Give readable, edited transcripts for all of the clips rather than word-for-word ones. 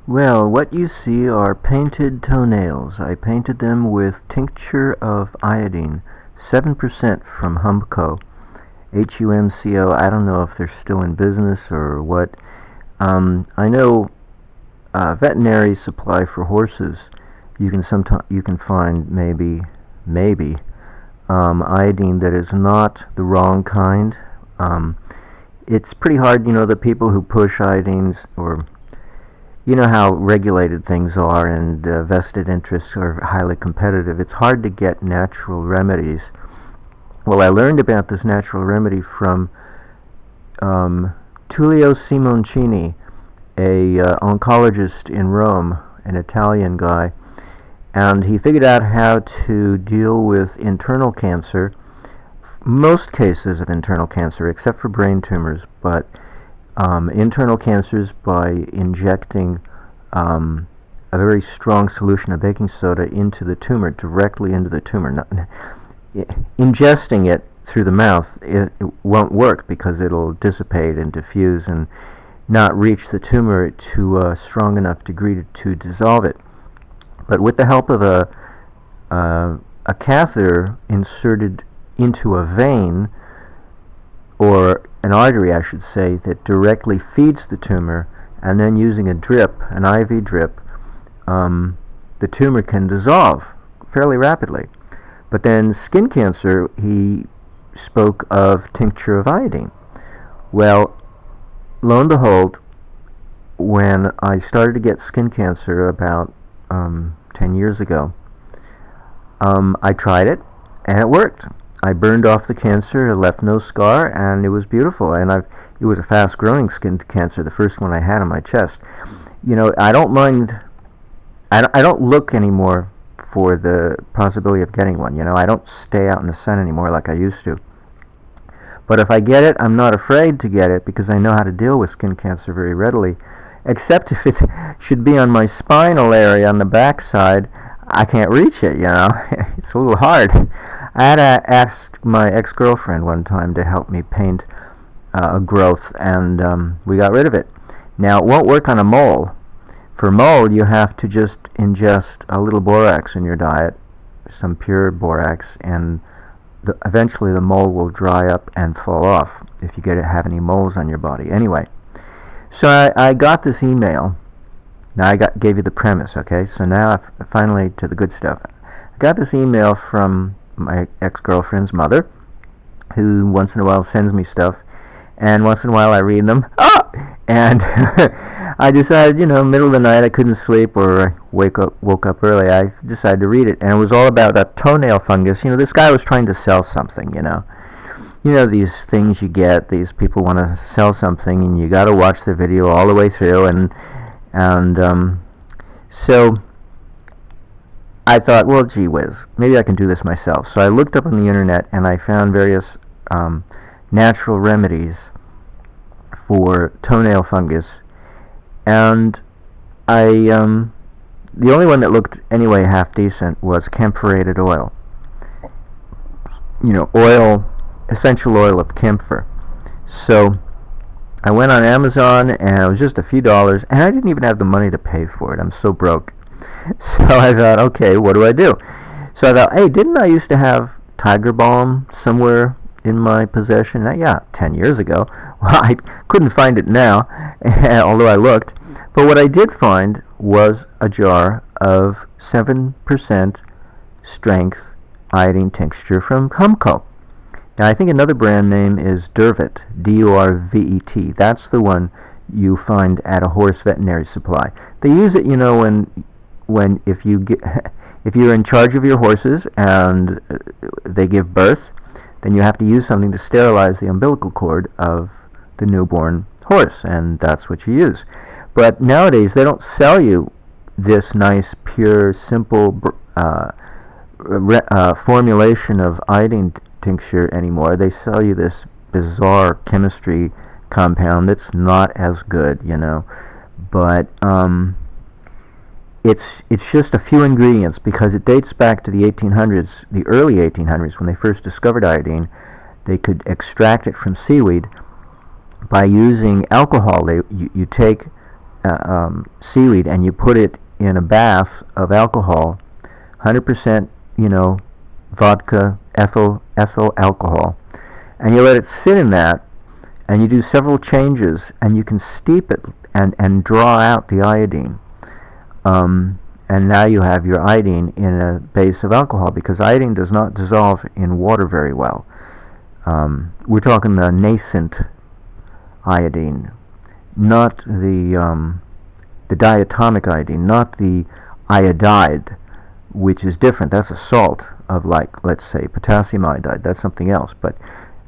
Well, what you see are painted toenails. I painted them with tincture of iodine, 7% from HUMCO. HUMCO, I don't know if they're still in business or what. I know veterinary supply for horses, you can find maybe iodine that is not the wrong kind. Um, it's pretty hard, the people who push iodines, or you know how regulated things are, and vested interests are highly competitive. It's hard to get natural remedies. Well, I learned about this natural remedy from um, Tullio Simoncini, a oncologist in Rome, an Italian guy, and he figured out how to deal with internal cancer, most cases of internal cancer, except for brain tumors, but internal cancers by injecting a very strong solution of baking soda into the tumor, directly into the tumor. Ingesting it through the mouth, it won't work because it'll dissipate and diffuse and not reach the tumor to a strong enough degree to dissolve it. But with the help of a catheter inserted into a vein, or an artery, I should say, that directly feeds the tumor, and then using a drip, an IV drip, the tumor can dissolve fairly rapidly. But then skin cancer, he spoke of tincture of iodine. Well, lo and behold, when I started to get skin cancer about 10 years ago, I tried it, and it worked. I burned off the cancer, it left no scar, and it was beautiful. And it was a fast-growing skin cancer, the first one I had on my chest. I don't mind. I don't look anymore for the possibility of getting one. I don't stay out in the sun anymore like I used to. But if I get it, I'm not afraid to get it because I know how to deal with skin cancer very readily. Except if it should be on my spinal area on the back side, I can't reach it. It's a little hard. I had to ask my ex-girlfriend one time to help me paint a growth, and we got rid of it. Now, it won't work on a mole. For mole, you have to just ingest a little borax in your diet, some pure borax, and eventually the mole will dry up and fall off if you have any moles on your body. Anyway, so I got this email. Now gave you the premise, okay? So now finally to the good stuff. I got this email from my ex-girlfriend's mother, who once in a while sends me stuff, and once in a while I read them. And I decided, middle of the night I couldn't sleep, or I woke up early. I decided to read it, and it was all about a toenail fungus. This guy was trying to sell something. These things you get. These people want to sell something, and you got to watch the video all the way through, and so I thought, well, gee whiz, maybe I can do this myself. So I looked up on the internet, and I found various natural remedies for toenail fungus, and the only one that looked anyway half decent was camphorated oil. Essential oil of camphor. So I went on Amazon, and it was just a few dollars, and I didn't even have the money to pay for it. I'm so broke. So I thought, okay, what do I do? So I thought, hey, didn't I used to have tiger balm somewhere in my possession? Yeah, 10 years ago. Well, I couldn't find it now, although I looked. But what I did find was a jar of 7% strength iodine tincture from HUMCO. Now, I think another brand name is DURVET, D-U-R-V-E-T. That's the one you find at a horse veterinary supply. They use it, when if you're in charge of your horses and they give birth, then you have to use something to sterilize the umbilical cord of the newborn horse, and that's what you use. But nowadays they don't sell you this nice, pure, simple formulation of iodine tincture anymore. They sell you this bizarre chemistry compound that's not as good, but it's just a few ingredients, because it dates back to the 1800s, the early 1800s, when they first discovered iodine. They could extract it from seaweed by using alcohol. You take seaweed and you put it in a bath of alcohol, 100%, vodka, ethyl alcohol, and you let it sit in that, and you do several changes, and you can steep it and draw out the iodine. And now you have your iodine in a base of alcohol, because iodine does not dissolve in water very well. We're talking the nascent iodine, not the diatomic iodine, not the iodide, which is different. That's a salt of, like, let's say potassium iodide. That's something else. But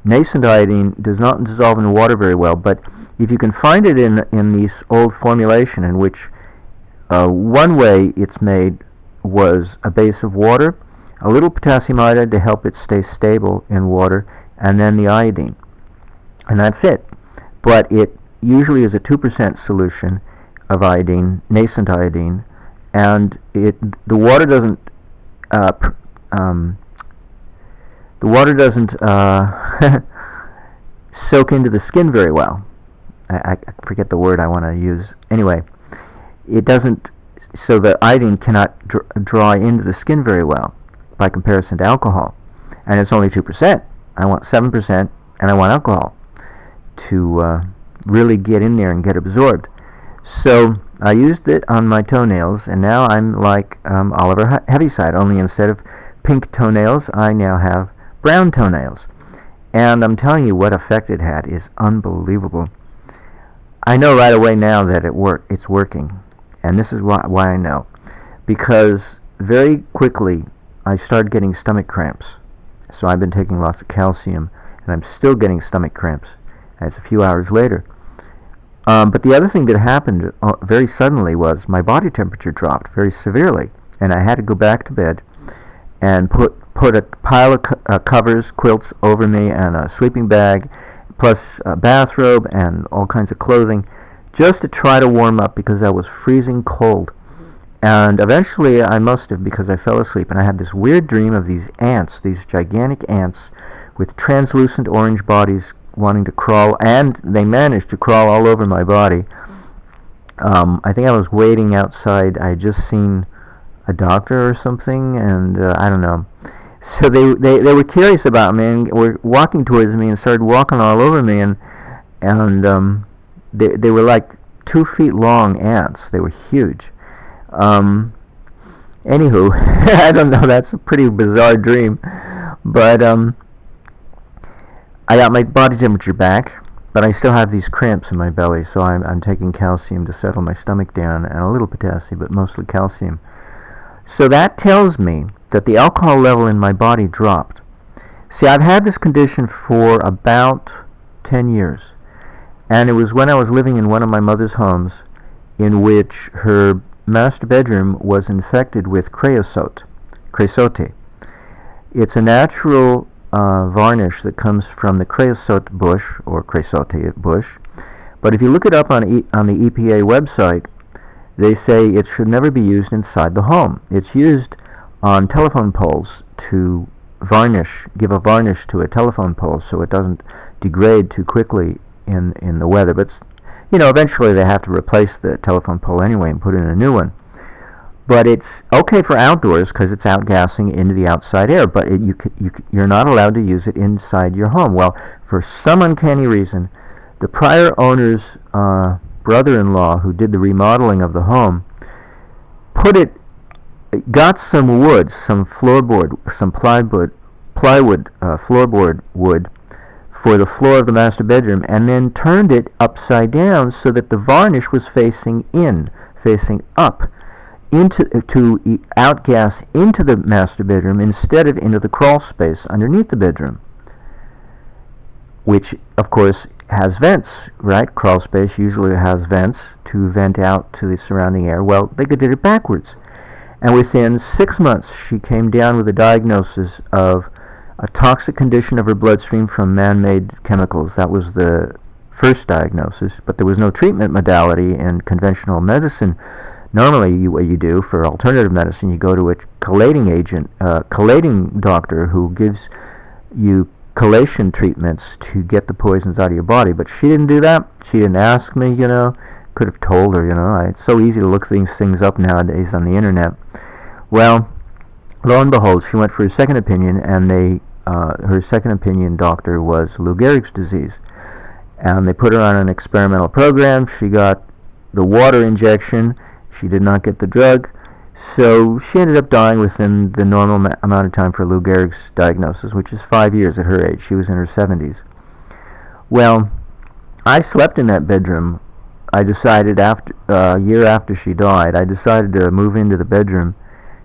nascent iodine does not dissolve in water very well. But if you can find it in this old formulation, in which one way it's made was a base of water, a little potassium iodide to help it stay stable in water, and then the iodine, and that's it. But it usually is a 2% solution of iodine, nascent iodine, and the water doesn't soak into the skin very well. I forget the word I want to use. Anyway, it doesn't, so the iodine cannot draw into the skin very well by comparison to alcohol. And it's only 2%. I want 7%, and I want alcohol to really get in there and get absorbed. So I used it on my toenails, and now I'm like Oliver Heaviside, only instead of pink toenails, I now have brown toenails. And I'm telling you, what effect it had is unbelievable. I know right away now that it's working. And this is why I know. Because very quickly I started getting stomach cramps. So I've been taking lots of calcium, and I'm still getting stomach cramps. And it's a few hours later. But the other thing that happened very suddenly was my body temperature dropped very severely, and I had to go back to bed and put a pile of covers, quilts over me, and a sleeping bag, plus a bathrobe and all kinds of clothing, just to try to warm up, because I was freezing cold. And eventually I must have, because I fell asleep, and I had this weird dream of these ants, these gigantic ants with translucent orange bodies wanting to crawl, and they managed to crawl all over my body. I think I was waiting outside. I had just seen a doctor or something, and I don't know. So they were curious about me and were walking towards me and started walking all over me, and they were like 2 feet long ants. They were huge. Anywho, I don't know. That's a pretty bizarre dream, but I got my body temperature back, but I still have these cramps in my belly, so I'm taking calcium to settle my stomach down, and a little potassium, but mostly calcium. So that tells me that the alcohol level in my body dropped. See, I've had this condition for about 10 years, and it was when I was living in one of my mother's homes, in which her master bedroom was infected with creosote. It's a natural varnish that comes from the creosote bush, or creosote bush. But if you look it up on the EPA website, they say it should never be used inside the home. It's used on telephone poles to give a varnish to a telephone pole so it doesn't degrade too quickly in the weather. But eventually they have to replace the telephone pole anyway and put in a new one. But it's okay for outdoors because it's outgassing into the outside air, but you're not allowed to use it inside your home. Well, for some uncanny reason, the prior owner's brother-in-law, who did the remodeling of the home, got some wood, some floorboard, some plywood floorboard wood for the floor of the master bedroom, and then turned it upside down so that the varnish was facing up, to outgas into the master bedroom instead of into the crawl space underneath the bedroom, which of course has vents, right? Crawl space usually has vents to vent out to the surrounding air. Well, they did it backwards, and within 6 months she came down with a diagnosis of a toxic condition of her bloodstream from man-made chemicals. That was the first diagnosis, but there was no treatment modality in conventional medicine. Normally, what you do for alternative medicine, you go to a chelating doctor who gives you chelation treatments to get the poisons out of your body. But she didn't do that. She didn't ask me, could have told her, it's so easy to look these things up nowadays on the internet. Well, lo and behold, she went for a second opinion, and her second opinion doctor was Lou Gehrig's disease. And they put her on an experimental program. She got the water injection. She did not get the drug. So she ended up dying within the normal amount of time for Lou Gehrig's diagnosis, which is 5 years at her age. She was in her 70s. Well, I slept in that bedroom. I decided a year after she died, I decided to move into the bedroom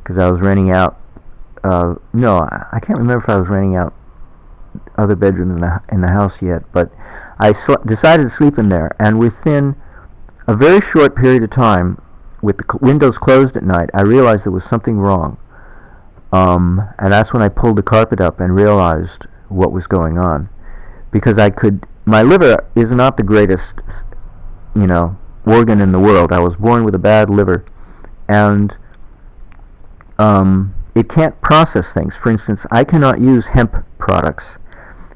because I was renting out. No, I can't remember if I was renting out other bedrooms in the house yet, but I decided to sleep in there. And within a very short period of time, with the windows closed at night, I realized there was something wrong. And that's when I pulled the carpet up and realized what was going on. Because my liver is not the greatest, organ in the world. I was born with a bad liver. And it can't process things. For instance, I cannot use hemp products.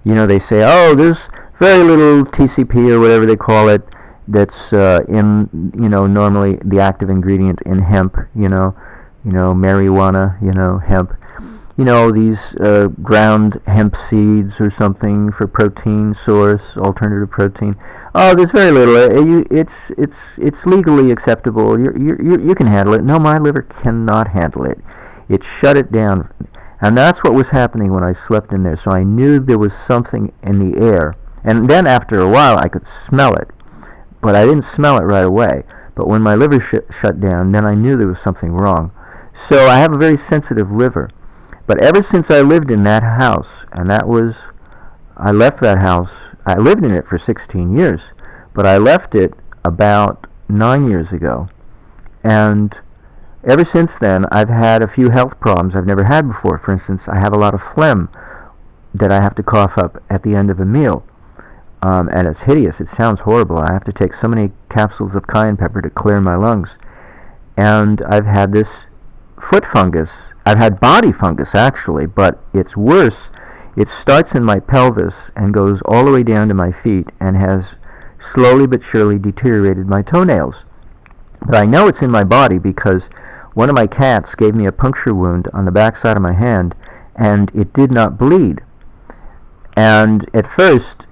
They say, oh, there's very little TCP or whatever they call it that's in, normally the active ingredient in hemp, marijuana, hemp. These ground hemp seeds or something for protein source, alternative protein. Oh, there's very little. It's legally acceptable. You can handle it. No, my liver cannot handle it. It shut it down. And that's what was happening when I slept in there. So I knew there was something in the air. And then after a while, I could smell it. But I didn't smell it right away. But when my liver shut down, then I knew there was something wrong. So I have a very sensitive liver. But ever since I lived in that house, and I left that house, I lived in it for 16 years, but I left it about 9 years ago. And ever since then, I've had a few health problems I've never had before. For instance, I have a lot of phlegm that I have to cough up at the end of a meal. And it's hideous. It sounds horrible. I have to take so many capsules of cayenne pepper to clear my lungs. And I've had this foot fungus. I've had body fungus, actually, but it's worse. It starts in my pelvis and goes all the way down to my feet and has slowly but surely deteriorated my toenails. But I know it's in my body because one of my cats gave me a puncture wound on the back side of my hand, and it did not bleed. And at first,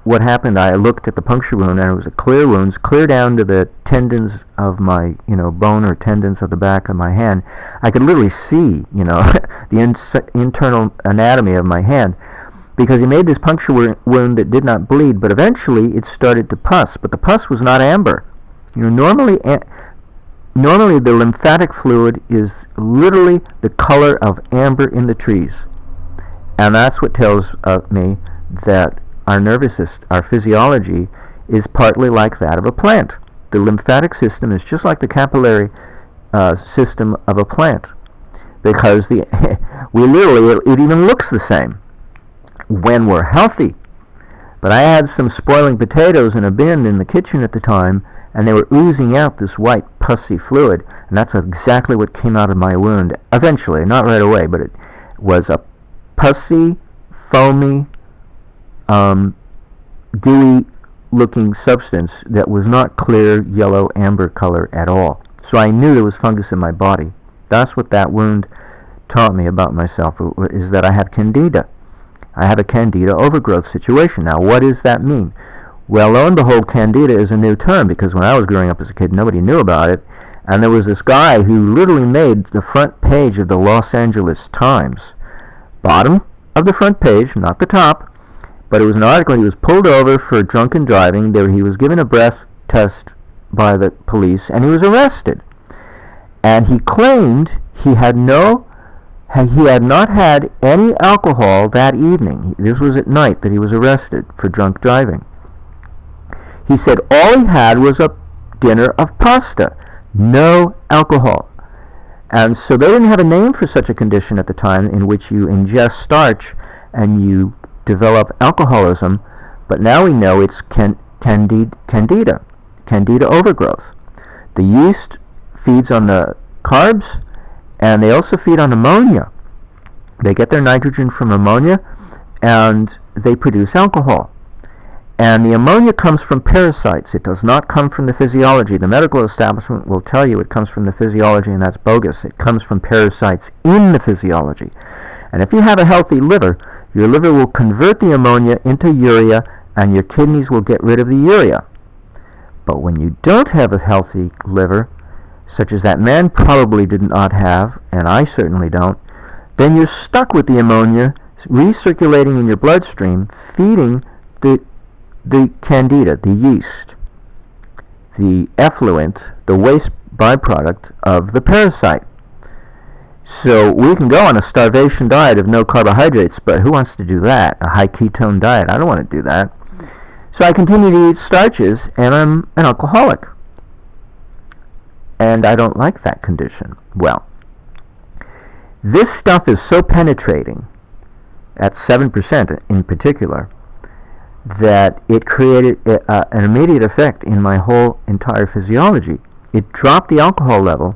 what happened, I looked at the puncture wound, and it was a clear wound, clear down to the tendons of my, bone or tendons of the back of my hand. I could literally see, the internal anatomy of my hand, because he made this puncture wound that did not bleed, but eventually it started to pus, but the pus was not amber. Normally the lymphatic fluid is literally the color of amber in the trees, and that's what tells me that our nervous system, our physiology, is partly like that of a plant. The lymphatic system is just like the capillary system of a plant, because it even looks the same when we're healthy. But I had some spoiling potatoes in a bin in the kitchen at the time, and they were oozing out this white pussy fluid, and that's exactly what came out of my wound eventually, not right away, but it was a pussy, foamy, gooey looking substance that was not clear yellow amber color at all. So I knew there was fungus in my body. That's what that wound taught me about myself, is that I have Candida. I have a Candida overgrowth situation. Now, what does that mean? Well, lo and behold, Candida is a new term, because when I was growing up as a kid, nobody knew about it. And there was this guy who literally made the front page of the Los Angeles Times. Bottom of the front page, not the top. But it was an article. He was pulled over for drunken driving. He was given a breath test by the police, and he was arrested. And he claimed he had not had any alcohol that evening. This was at night that he was arrested for drunk driving. He said all he had was a dinner of pasta, no alcohol. And so they didn't have a name for such a condition at the time, in which you ingest starch and you develop alcoholism, but now we know it's Candida overgrowth. The yeast feeds on the carbs, and they also feed on ammonia. They get their nitrogen from ammonia, and they produce alcohol. And the ammonia comes from parasites. It does not come from the physiology. The medical establishment will tell you it comes from the physiology, and that's bogus. It comes from parasites in the physiology. And if you have a healthy liver, your liver will convert the ammonia into urea, and your kidneys will get rid of the urea. But when you don't have a healthy liver, such as that man probably did not have, and I certainly don't, then you're stuck with the ammonia recirculating in your bloodstream, feeding the Candida, the yeast, the effluent, the waste byproduct of the parasite. So we can go on a starvation diet of no carbohydrates, but who wants to do that? A high ketone diet? I don't want to do that. So I continue to eat starches, and I'm an alcoholic. And I don't like that condition. Well, this stuff is so penetrating, at 7% in particular, that it created an immediate effect in my whole entire physiology. It dropped the alcohol level,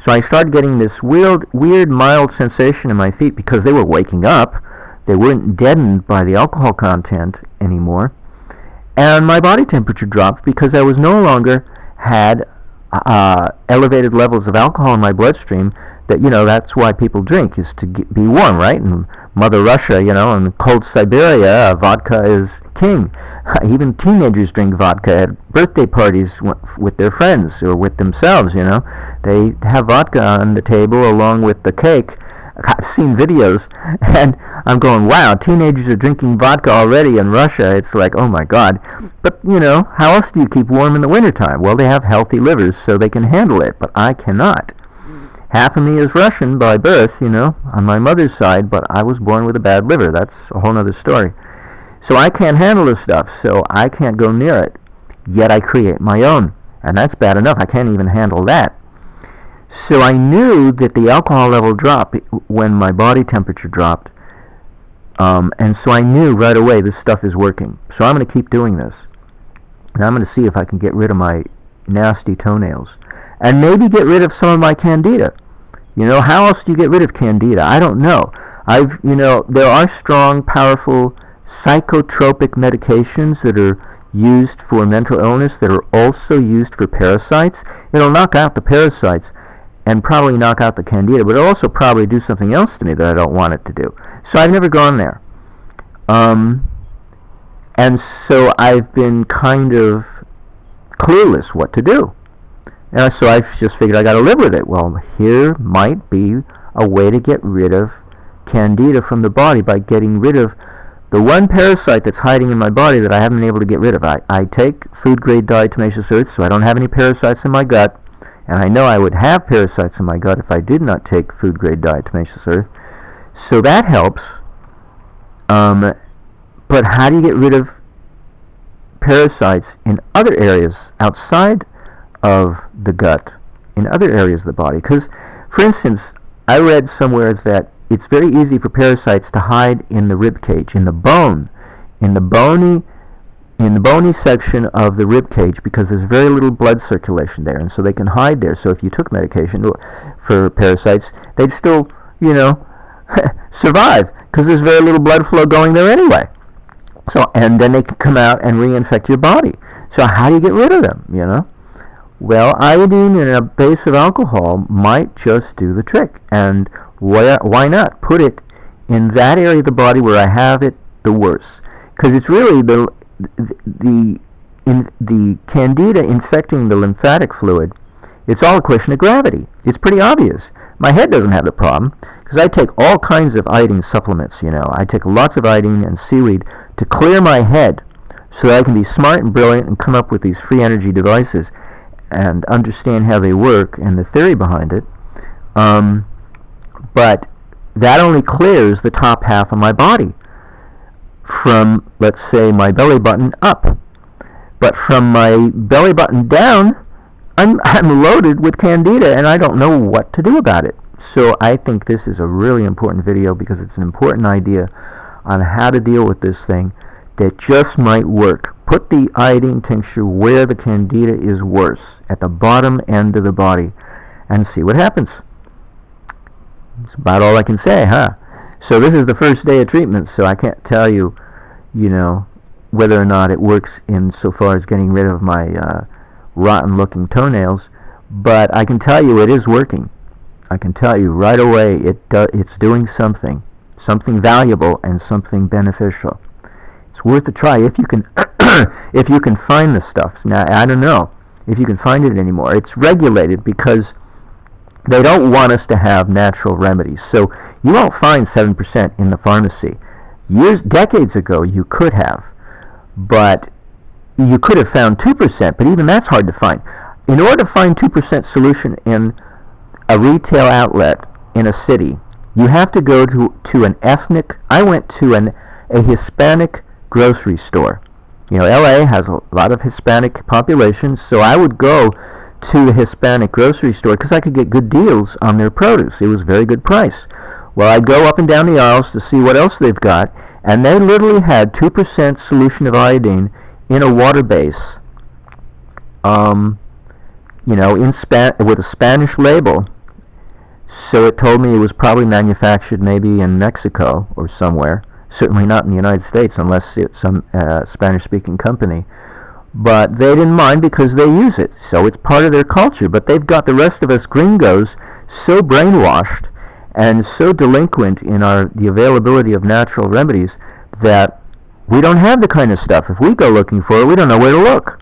so I started getting this weird mild sensation in my feet because they were waking up. They weren't deadened by the alcohol content anymore. And my body temperature dropped because I was no longer had elevated levels of alcohol in my bloodstream. That, that's why people drink, is to be warm, right? And Mother Russia, and cold Siberia, vodka is king. Even teenagers drink vodka at birthday parties with their friends or with themselves, They have vodka on the table along with the cake. I've seen videos, and I'm going, wow, teenagers are drinking vodka already in Russia. It's like, oh my God. But, how else do you keep warm in the wintertime? Well, they have healthy livers, so they can handle it, but I cannot. Half of me is Russian by birth, on my mother's side, but I was born with a bad liver. That's a whole other story. So I can't handle this stuff, so I can't go near it. Yet I create my own, and that's bad enough. I can't even handle that. So I knew that the alcohol level dropped when my body temperature dropped, and so I knew right away this stuff is working. So I'm going to keep doing this, and I'm going to see if I can get rid of my nasty toenails. And maybe get rid of some of my Candida. How else do you get rid of Candida? I don't know. There are strong, powerful psychotropic medications that are used for mental illness that are also used for parasites. It'll knock out the parasites and probably knock out the Candida, but it'll also probably do something else to me that I don't want it to do. So I've never gone there. And so I've been kind of clueless what to do. So I just figured I got to live with it. Well, here might be a way to get rid of Candida from the body by getting rid of the one parasite that's hiding in my body that I haven't been able to get rid of. I take food-grade diatomaceous earth, so I don't have any parasites in my gut. And I know I would have parasites in my gut if I did not take food-grade diatomaceous earth. So that helps. But how do you get rid of parasites in other areas outside of the gut, in other areas of the body? Because, for instance, I read somewhere that it's very easy for parasites to hide in the rib cage, in the bone, in the bony section of the rib cage, because there's very little blood circulation there, and so they can hide there. So if you took medication for parasites, they'd still, survive, because there's very little blood flow going there anyway. So, and then they can come out and reinfect your body. So how do you get rid of them, Well, iodine and a base of alcohol might just do the trick. And why not put it in that area of the body where I have it the worst? Because it's really the Candida infecting the lymphatic fluid. It's all a question of gravity. It's pretty obvious. My head doesn't have the problem, because I take all kinds of iodine supplements, I take lots of iodine and seaweed to clear my head so that I can be smart and brilliant and come up with these free energy devices and understand how they work and the theory behind it. But that only clears the top half of my body from, let's say, my belly button up. But from my belly button down, I'm loaded with Candida, and I don't know what to do about it. So I think this is a really important video, because it's an important idea on how to deal with this thing that just might work. Put the iodine tincture where the Candida is worse, at the bottom end of the body, and see what happens. That's about all I can say, huh? So this is the first day of treatment, so I can't tell you, whether or not it works in so far as getting rid of my rotten looking toenails, but I can tell you it is working. I can tell you right away it's doing something valuable and something beneficial. It's worth a try if you can if you can find the stuff. Now I don't know if you can find it anymore. It's regulated because they don't want us to have natural remedies. So you won't find 7% in the pharmacy. Decades ago you could have, but you could have found 2%, but even that's hard to find. In order to find 2% solution in a retail outlet in a city, you have to go to an ethnic. I went to a Hispanic grocery store. You know, LA has a lot of Hispanic population, so I would go to a Hispanic grocery store because I could get good deals on their produce. It was a very good price. Well, I'd go up and down the aisles to see what else they've got, and they literally had 2% solution of iodine in a water base, you know, with a Spanish label. So it told me it was probably manufactured maybe in Mexico or somewhere. Certainly not in the United States unless it's some Spanish-speaking company. But they didn't mind because they use it. So it's part of their culture. But they've got the rest of us gringos so brainwashed and so delinquent in the availability of natural remedies that we don't have the kind of stuff. If we go looking for it, we don't know where to look.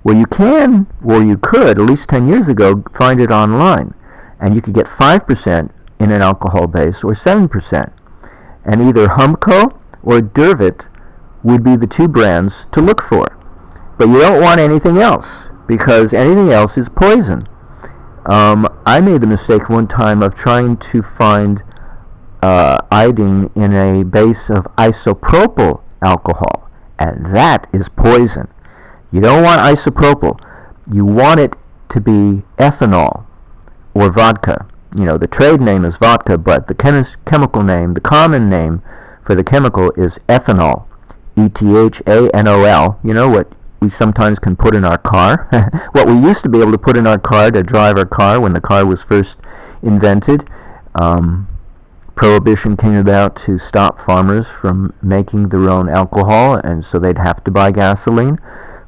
Well, you can, or you could, at least 10 years ago, find it online. And you could get 5% in an alcohol base or 7%. And either HUMCO or DURVET would be the two brands to look for. But you don't want anything else, because anything else is poison. I made the mistake one time of trying to find iodine in a base of isopropyl alcohol, and that is poison. You don't want isopropyl. You want it to be ethanol or vodka. You know, the trade name is vodka, but the chemical name, the common name for the chemical is ethanol. ethanol. You know what we sometimes can put in our car? What we used to be able to put in our car to drive our car when the car was first invented. Prohibition came about to stop farmers from making their own alcohol, and so they'd have to buy gasoline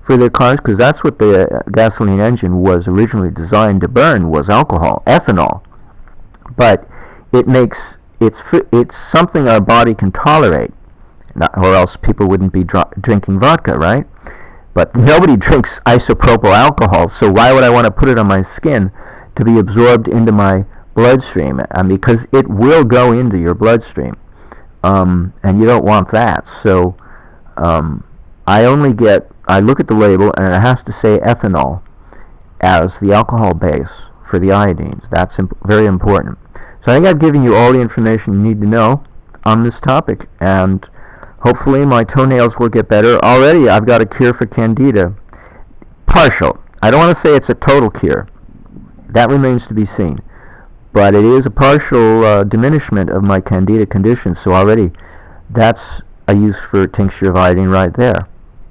for their cars, because that's what the gasoline engine was originally designed to burn, was alcohol, ethanol. But it's something our body can tolerate, or else people wouldn't be drinking vodka, right? But nobody drinks isopropyl alcohol, so why would I want to put it on my skin to be absorbed into my bloodstream? Because it will go into your bloodstream, and you don't want that. So I look at the label, and it has to say ethanol as the alcohol base for the iodines. That's very important. So I think I've given you all the information you need to know on this topic, and hopefully my toenails will get better. Already I've got a cure for Candida. Partial. I don't want to say it's a total cure. That remains to be seen. But it is a partial diminishment of my Candida condition, so already that's a use for tincture of iodine right there.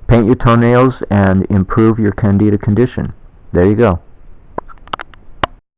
Paint your toenails and improve your Candida condition. There you go.